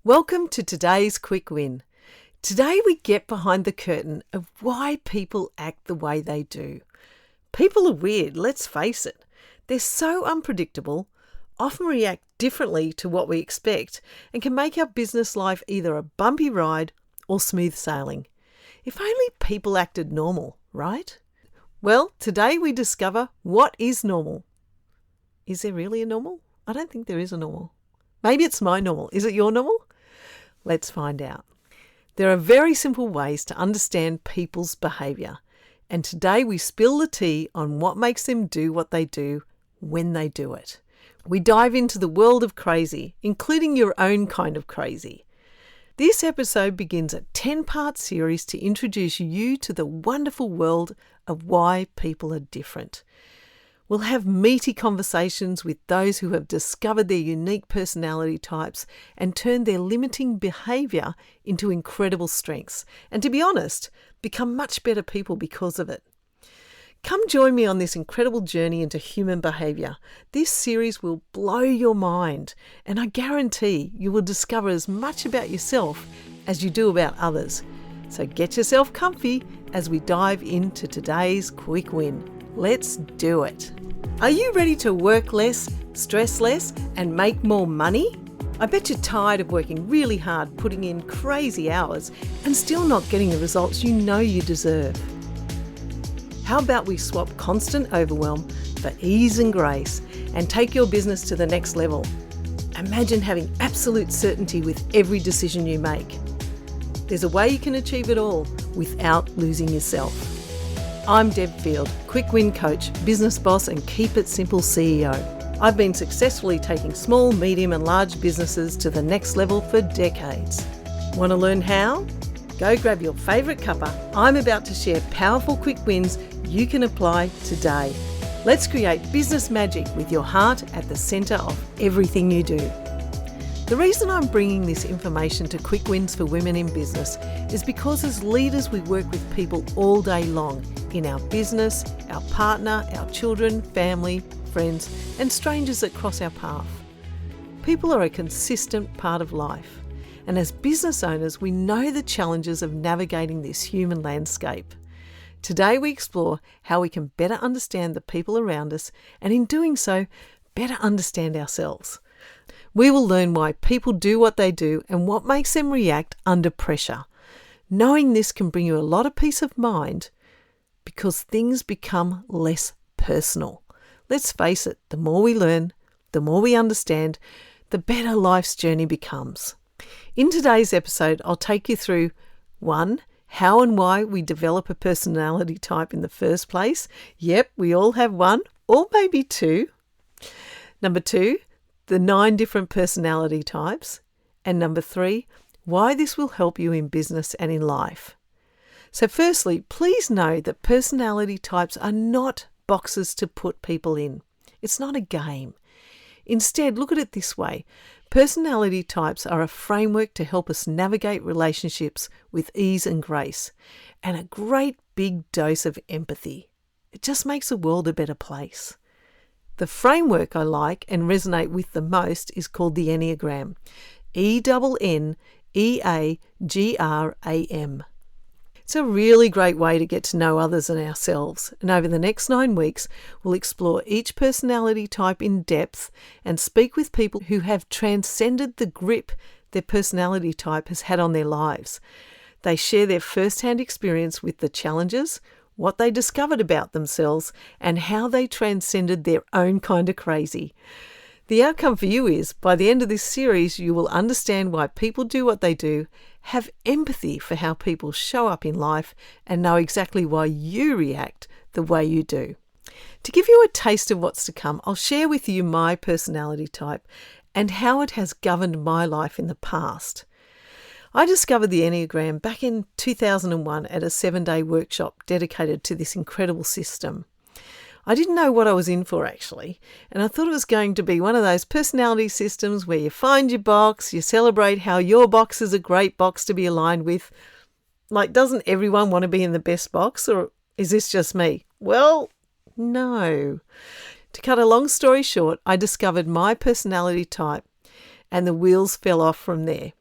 Welcome to today's quick win. Today we get behind the curtain of why people act the way they do. People are weird, let's face it. They're so unpredictable, often react differently to what we expect, and can make our business life either a bumpy ride or smooth sailing. If only people acted normal, right? Well, today we discover what is normal. Is there really a normal? I don't think there is a normal. Maybe it's my normal. Is it your normal? Let's find out. There are very simple ways to understand people's behaviour, and today we spill the tea on what makes them do what they do when they do it. We dive into the world of crazy, including your own kind of crazy. This episode begins a 10-part series to introduce you to the wonderful world of why people are different. We'll have meaty conversations with those who have discovered their unique personality types and turned their limiting behaviour into incredible strengths, and to be honest, become much better people because of it. Come join me on this incredible journey into human behaviour. This series will blow your mind, and I guarantee you will discover as much about yourself as you do about others. So get yourself comfy as we dive into today's quick win. Let's do it. Are you ready to work less, stress less, and make more money? I bet you're tired of working really hard, putting in crazy hours, and still not getting the results you know you deserve. How about we swap constant overwhelm for ease and grace and take your business to the next level? Imagine having absolute certainty with every decision you make. There's a way you can achieve it all without losing yourself. I'm Deb Field, quick win coach, business boss and keep it simple CEO. I've been successfully taking small, medium and large businesses to the next level for decades. Want to learn how? Go grab your favourite cuppa. I'm about to share powerful quick wins you can apply today. Let's create business magic with your heart at the centre of everything you do. The reason I'm bringing this information to Quick Wins for Women in Business is because as leaders we work with people all day long in our business, our partner, our children, family, friends and strangers that cross our path. People are a consistent part of life, and as business owners we know the challenges of navigating this human landscape. Today we explore how we can better understand the people around us and in doing so, better understand ourselves. We will learn why people do what they do and what makes them react under pressure. Knowing this can bring you a lot of peace of mind because things become less personal. Let's face it, the more we learn, the more we understand, the better life's journey becomes. In today's episode, I'll take you through 1. How and why we develop a personality type in the first place. Yep, we all have one, or maybe 2. Number 2, the 9 different personality types. And number 3, why this will help you in business and in life. So firstly, please know that personality types are not boxes to put people in. It's not a game. Instead, look at it this way. Personality types are a framework to help us navigate relationships with ease and grace, and a great big dose of empathy. It just makes the world a better place. The framework I like and resonate with the most is called the Enneagram. ENNEAGRAM. It's a really great way to get to know others and ourselves. And over the next 9 weeks, we'll explore each personality type in depth and speak with people who have transcended the grip their personality type has had on their lives. They share their first-hand experience with the challenges, what they discovered about themselves, and how they transcended their own kind of crazy. The outcome for you is, by the end of this series, you will understand why people do what they do, have empathy for how people show up in life, and know exactly why you react the way you do. To give you a taste of what's to come, I'll share with you my personality type and how it has governed my life in the past. I discovered the Enneagram back in 2001 at a 7-day workshop dedicated to this incredible system. I didn't know what I was in for actually, and I thought it was going to be one of those personality systems where you find your box, you celebrate how your box is a great box to be aligned with. Like, doesn't everyone want to be in the best box, or is this just me? Well, no. To cut a long story short, I discovered my personality type and the wheels fell off from there.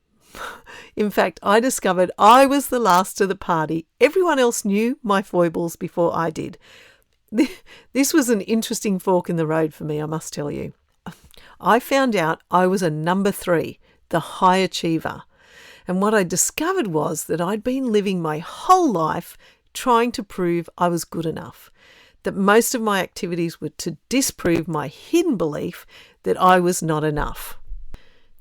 In fact, I discovered I was the last to the party. Everyone else knew my foibles before I did. This was an interesting fork in the road for me, I must tell you. I found out I was a number 3, the high achiever. And what I discovered was that I'd been living my whole life trying to prove I was good enough, that most of my activities were to disprove my hidden belief that I was not enough.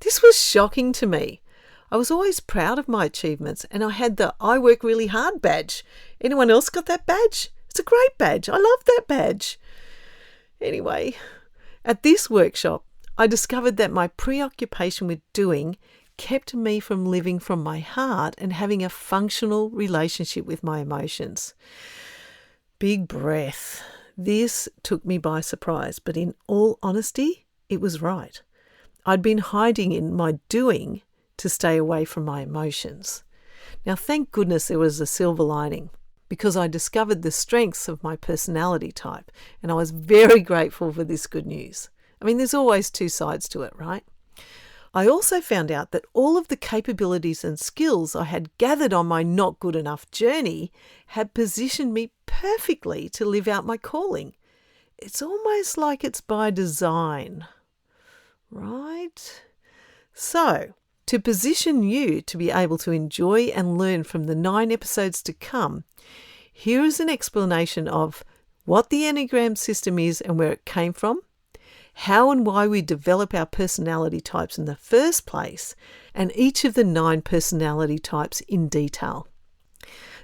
This was shocking to me. I was always proud of my achievements, and I had the I work really hard badge. Anyone else got that badge? It's a great badge. I love that badge. Anyway, at this workshop, I discovered that my preoccupation with doing kept me from living from my heart and having a functional relationship with my emotions. Big breath. This took me by surprise, but in all honesty, it was right. I'd been hiding in my doing to stay away from my emotions. Now, thank goodness there was a silver lining, because I discovered the strengths of my personality type, and I was very grateful for this good news. I mean, there's always two sides to it, right? I also found out that all of the capabilities and skills I had gathered on my not good enough journey had positioned me perfectly to live out my calling. It's almost like it's by design, right? So, to position you to be able to enjoy and learn from the 9 episodes to come, here is an explanation of what the Enneagram system is and where it came from, how and why we develop our personality types in the first place, and each of the 9 personality types in detail.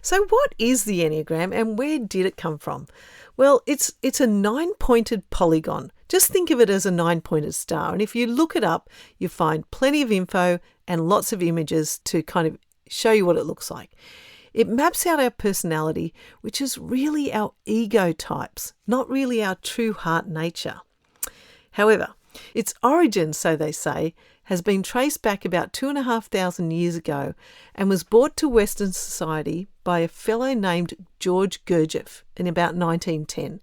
So what is the Enneagram and where did it come from? Well, it's a 9-pointed polygon. Just think of it as a 9-pointed star. And if you look it up, you find plenty of info and lots of images to kind of show you what it looks like. It maps out our personality, which is really our ego types, not really our true heart nature. However, its origin, so they say, has been traced back about 2,500 years ago and was brought to Western society by a fellow named George Gurdjieff in about 1910.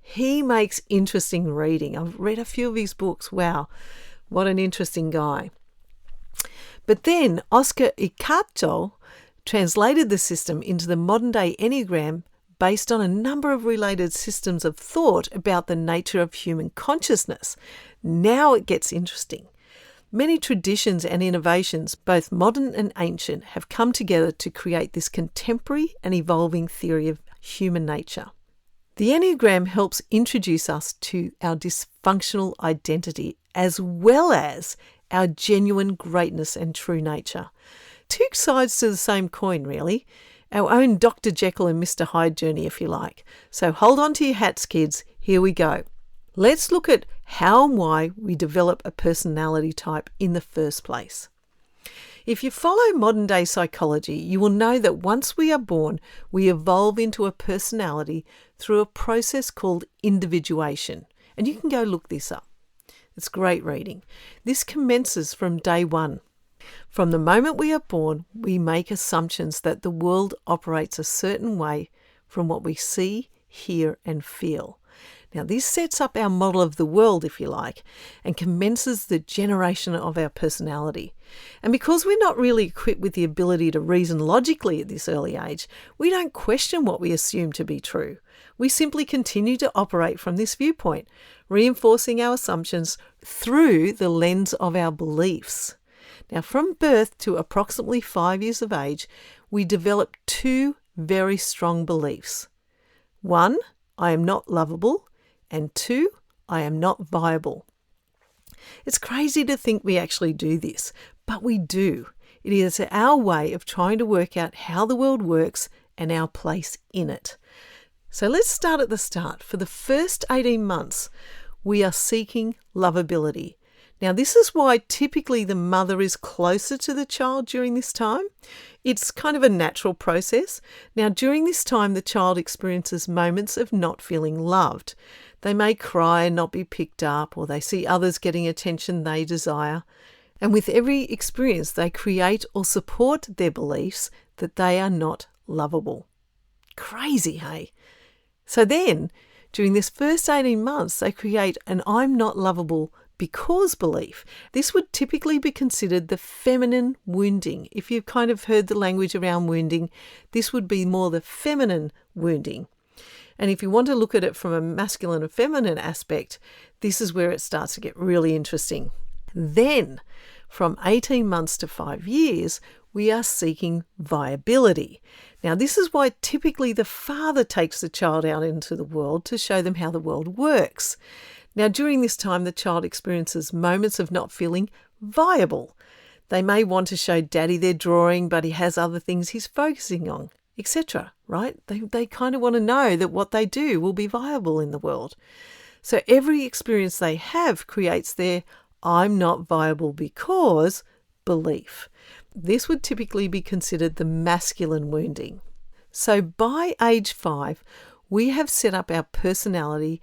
He makes interesting reading. I've read a few of his books. Wow, what an interesting guy. But then Oscar Icato translated the system into the modern-day Enneagram based on a number of related systems of thought about the nature of human consciousness. Now it gets interesting. Many traditions and innovations, both modern and ancient, have come together to create this contemporary and evolving theory of human nature. The Enneagram helps introduce us to our dysfunctional identity as well as our genuine greatness and true nature. 2 sides to the same coin, really. Our own Dr. Jekyll and Mr. Hyde journey, if you like. So hold on to your hats, kids. Here we go. Let's look at how and why we develop a personality type in the first place. If you follow modern-day psychology, you will know that once we are born, we evolve into a personality through a process called individuation. And you can go look this up. It's great reading. This commences from day 1. From the moment we are born, we make assumptions that the world operates a certain way from what we see, hear, and feel. Now, this sets up our model of the world, if you like, and commences the generation of our personality. And because we're not really equipped with the ability to reason logically at this early age, we don't question what we assume to be true. We simply continue to operate from this viewpoint, reinforcing our assumptions through the lens of our beliefs. Now, from birth to approximately 5 years of age, we develop 2 very strong beliefs. 1, I am not lovable, and 2, I am not viable. It's crazy to think we actually do this, but we do. It is our way of trying to work out how the world works and our place in it. So let's start at the start. For the first 18 months, we are seeking lovability. Now, this is why typically the mother is closer to the child during this time. It's kind of a natural process. Now, during this time, the child experiences moments of not feeling loved. They may cry and not be picked up, or they see others getting attention they desire. And with every experience, they create or support their beliefs that they are not lovable. Crazy, hey? So then, during this first 18 months, they create an I'm not lovable because belief. This would typically be considered the feminine wounding. If you've kind of heard the language around wounding, this would be more the feminine wounding. And if you want to look at it from a masculine and feminine aspect, this is where it starts to get really interesting. Then, from 18 months to 5 years, we are seeking viability. Now, this is why typically the father takes the child out into the world to show them how the world works. Now, during this time, the child experiences moments of not feeling viable. They may want to show daddy their drawing, but he has other things he's focusing on, etc. Right? They kind of want to know that what they do will be viable in the world. So every experience they have creates their I'm not viable because belief. This would typically be considered the masculine wounding. So by age 5, we have set up our personality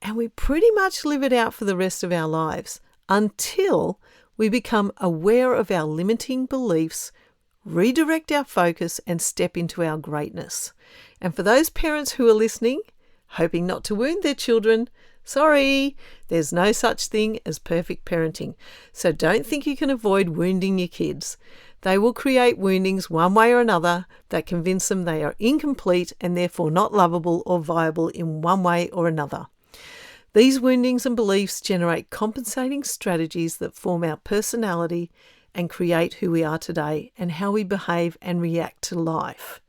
and we pretty much live it out for the rest of our lives until we become aware of our limiting beliefs, redirect our focus and step into our greatness. And for those parents who are listening, hoping not to wound their children, sorry, there's no such thing as perfect parenting. So don't think you can avoid wounding your kids. They will create woundings one way or another that convince them they are incomplete and therefore not lovable or viable in one way or another. These woundings and beliefs generate compensating strategies that form our personality and create who we are today and how we behave and react to life.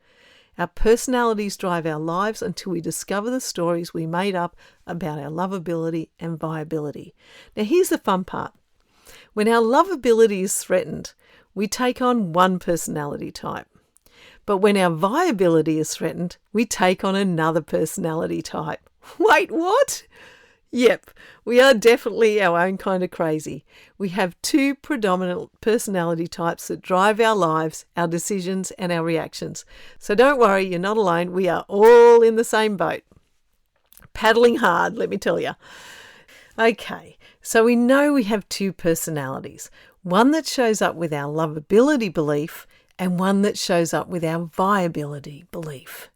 Our personalities drive our lives until we discover the stories we made up about our lovability and viability. Now, here's the fun part. When our lovability is threatened, we take on one personality type. But when our viability is threatened, we take on another personality type. Wait, what? Yep, we are definitely our own kind of crazy. We have two predominant personality types that drive our lives, our decisions, and our reactions. So don't worry, you're not alone. We are all in the same boat. Paddling hard, let me tell you. Okay, so we know we have two personalities. One that shows up with our lovability belief and one that shows up with our viability belief.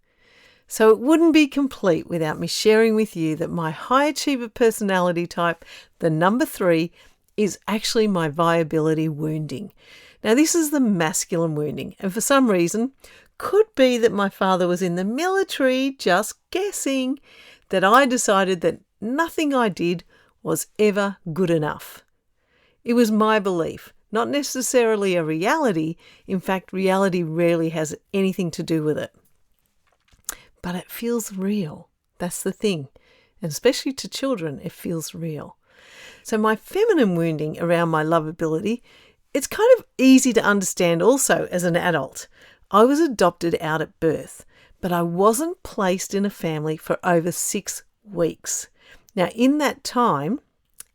So it wouldn't be complete without me sharing with you that my high achiever personality type, the number 3, is actually my viability wounding. Now, this is the masculine wounding, and for some reason, could be that my father was in the military, just guessing, that I decided that nothing I did was ever good enough. It was my belief, not necessarily a reality. In fact, reality rarely has anything to do with it. But it feels real. That's the thing. And especially to children, it feels real. So my feminine wounding around my lovability, it's kind of easy to understand also as an adult. I was adopted out at birth, but I wasn't placed in a family for over 6 weeks. Now, in that time,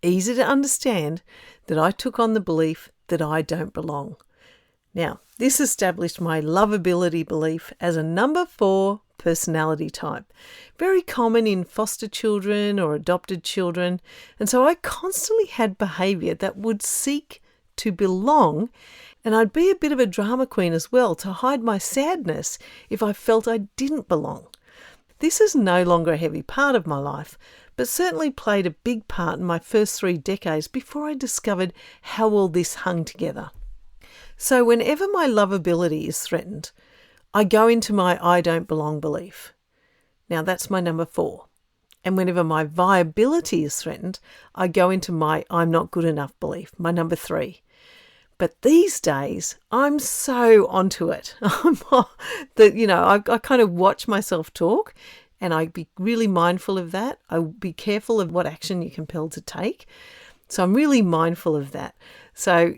easy to understand that I took on the belief that I don't belong. Now, this established my lovability belief as a number 4 personality type, very common in foster children or adopted children. And so I constantly had behaviour that would seek to belong, and I'd be a bit of a drama queen as well to hide my sadness if I felt I didn't belong. This is no longer a heavy part of my life, but certainly played a big part in my first 3 decades before I discovered how all this hung together. So whenever my lovability is threatened, I go into my I don't belong belief. Now that's my number 4. And whenever my viability is threatened, I go into my I'm not good enough belief, my number 3. But these days, I'm so onto it. I kind of watch myself talk and I be really mindful of that. I be careful of what action you're compelled to take. So I'm really mindful of that. So,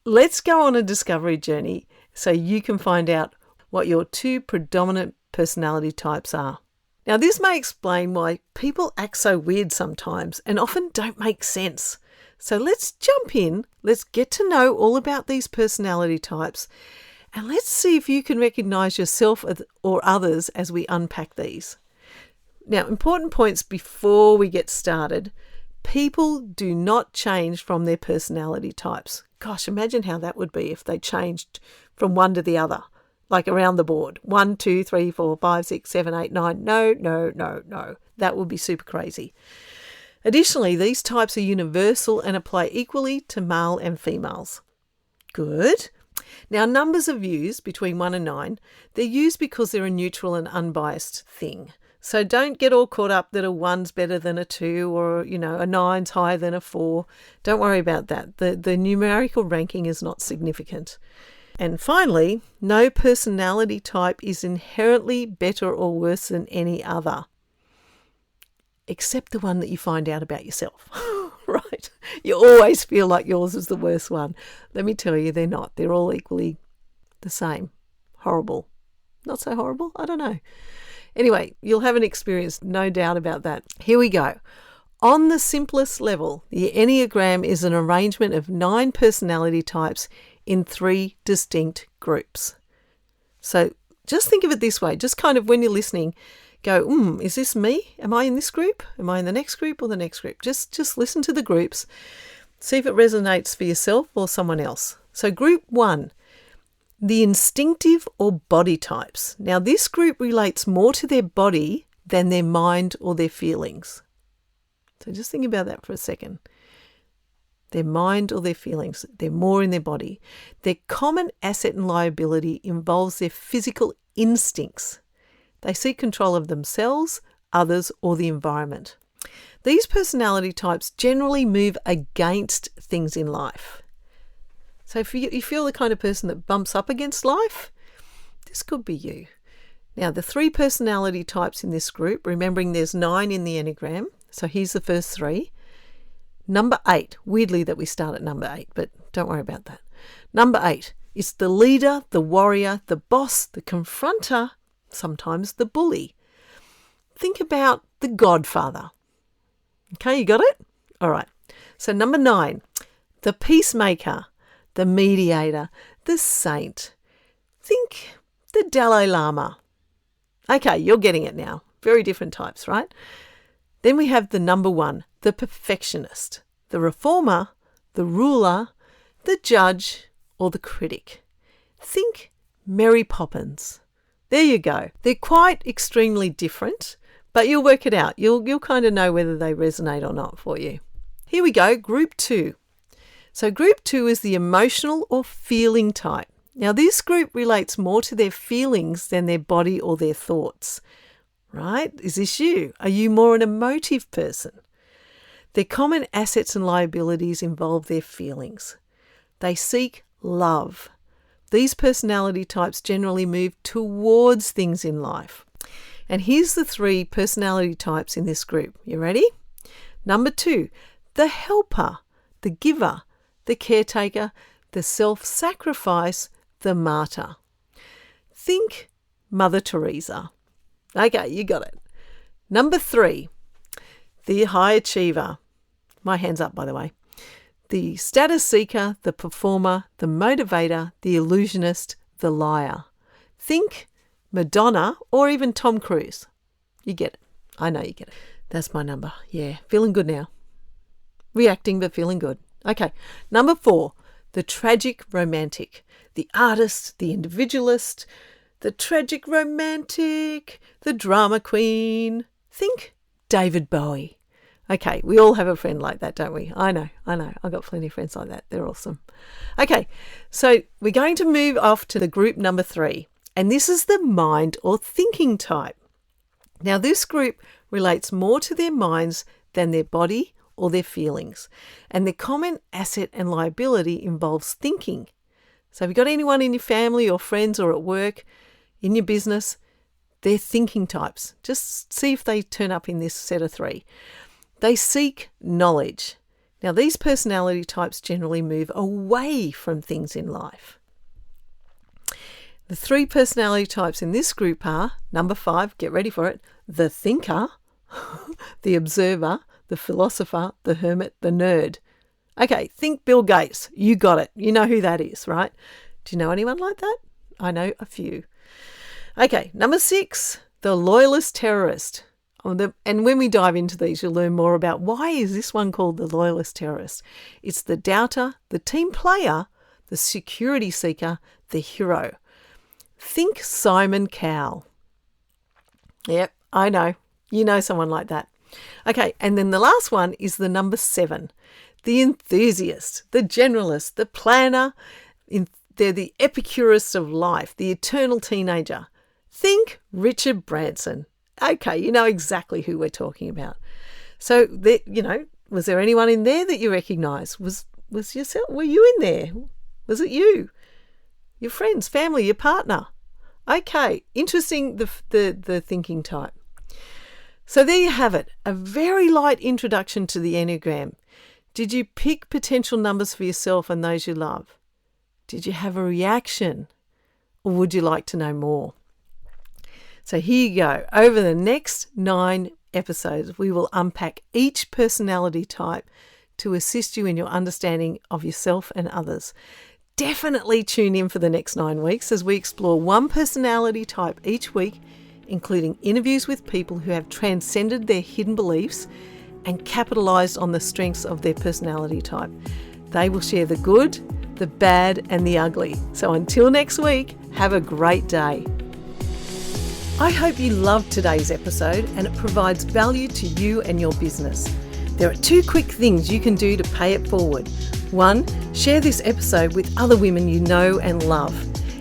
let's go on a discovery journey so you can find out what your 2 predominant personality types are. Now, this may explain why people act so weird sometimes and often don't make sense. So let's jump in, let's get to know all about these personality types, and let's see if you can recognise yourself or others as we unpack these. Now, important points before we get started. People do not change from their personality types. Gosh, imagine how that would be if they changed from one to the other. Like around the board. 1, 2, 3, 4, 5, 6, 7, 8, 9. No. That would be super crazy. Additionally, these types are universal and apply equally to male and females. Good. Now, numbers are used between 1 and 9. They're used because they're a neutral and unbiased thing. So don't get all caught up that a 1's better than a 2 or, a 9's higher than a 4. Don't worry about that. The numerical ranking is not significant. And finally, no personality type is inherently better or worse than any other, except the one that you find out about yourself, right? You always feel like yours is the worst one. Let me tell you, they're not. They're all equally the same. Horrible. Not so horrible? I don't know. Anyway, you'll have an experience, no doubt about that. Here we go. On the simplest level, the Enneagram is an arrangement of 9 personality types in 3 distinct groups. So just think of it this way. Just kind of when you're listening, go, is this me? Am I in this group? Am I in the next group or the next group? Just listen to the groups. See if it resonates for yourself or someone else. So group 1, the instinctive or body types. Now this group relates more to their body than their mind or their feelings. So just think about that for a second. Their mind or their feelings, they're more in their body. Their common asset and liability involves their physical instincts. They seek control of themselves, others, or the environment. These personality types generally move against things in life. So if you feel the kind of person that bumps up against life, this could be you. Now, the 3 personality types in this group, remembering there's 9 in the Enneagram, so here's the first 3. Number 8, weirdly that we start at number 8, but don't worry about that. Number 8 is the leader, the warrior, the boss, the confronter, sometimes the bully. Think about the Godfather. Okay, you got it? All right. So number 9, the peacemaker, the mediator, the saint. Think the Dalai Lama. Okay, you're getting it now. Very different types, right? Then we have the number 1, the perfectionist, the reformer, the ruler, the judge, or the critic. Think Mary Poppins. There you go. They're quite extremely different, but you'll work it out. You'll kind of know whether they resonate or not for you. Here we go, group 2. So group 2 is the emotional or feeling type. Now this group relates more to their feelings than their body or their thoughts. Right? Is this you? Are you more an emotive person? Their common assets and liabilities involve their feelings. They seek love. These personality types generally move towards things in life. And here's the 3 personality types in this group. You ready? Number 2, the helper, the giver, the caretaker, the self-sacrifice, the martyr. Think Mother Teresa. Okay, you got it. Number 3, the high achiever. My hand's up, by the way. The status seeker, the performer, the motivator, the illusionist, the liar. Think Madonna or even Tom Cruise. You get it. I know you get it. That's my number. Yeah, feeling good now. Reacting but feeling good. Okay, number 4, the tragic romantic. The artist, the individualist, the tragic romantic, the drama queen. Think David Bowie. Okay, we all have a friend like that, don't we? I know. I've got plenty of friends like that. They're awesome. Okay, so we're going to move off to the group number 3, and this is the mind or thinking type. Now, this group relates more to their minds than their body or their feelings, and their common asset and liability involves thinking. So have you got anyone in your family or friends or at work, in your business? They're thinking types. Just see if they turn up in this set of 3. They seek knowledge. Now, these personality types generally move away from things in life. The 3 personality types in this group are, number 5, get ready for it, the thinker, the observer, the philosopher, the hermit, the nerd. Okay, think Bill Gates. You got it. You know who that is, right? Do you know anyone like that? I know a few. Okay, number 6, the loyalist terrorist. And when we dive into these, you'll learn more about why is this one called the loyalist terrorist. It's the doubter, the team player, the security seeker, the hero. Think Simon Cowell. Yep, I know. You know someone like that. Okay, and then the last one is the number 7, the enthusiast, the generalist, the planner. They're the epicurus of life, the eternal teenager. Think Richard Branson. Okay, you know exactly who we're talking about. So, was there anyone in there that you recognise? Was yourself? Were you in there? Was it you? Your friends, family, your partner? Okay, interesting, the thinking type. So there you have it, a very light introduction to the Enneagram. Did you pick potential numbers for yourself and those you love? Did you have a reaction? Or would you like to know more? So here you go. Over the next 9 episodes, we will unpack each personality type to assist you in your understanding of yourself and others. Definitely tune in for the next 9 weeks as we explore one personality type each week, including interviews with people who have transcended their hidden beliefs and capitalised on the strengths of their personality type. They will share the good, the bad and the ugly. So until next week, have a great day. I hope you loved today's episode and it provides value to you and your business. There are 2 quick things you can do to pay it forward. 1, share this episode with other women you know and love.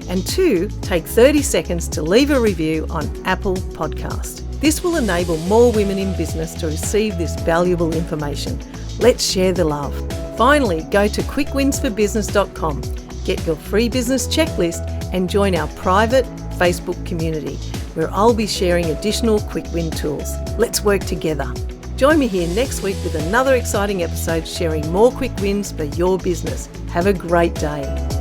And 2, take 30 seconds to leave a review on Apple Podcast. This will enable more women in business to receive this valuable information. Let's share the love. Finally, go to quickwinsforbusiness.com, get your free business checklist and join our private Facebook community where I'll be sharing additional quick win tools. Let's work together. Join me here next week with another exciting episode sharing more quick wins for your business. Have a great day.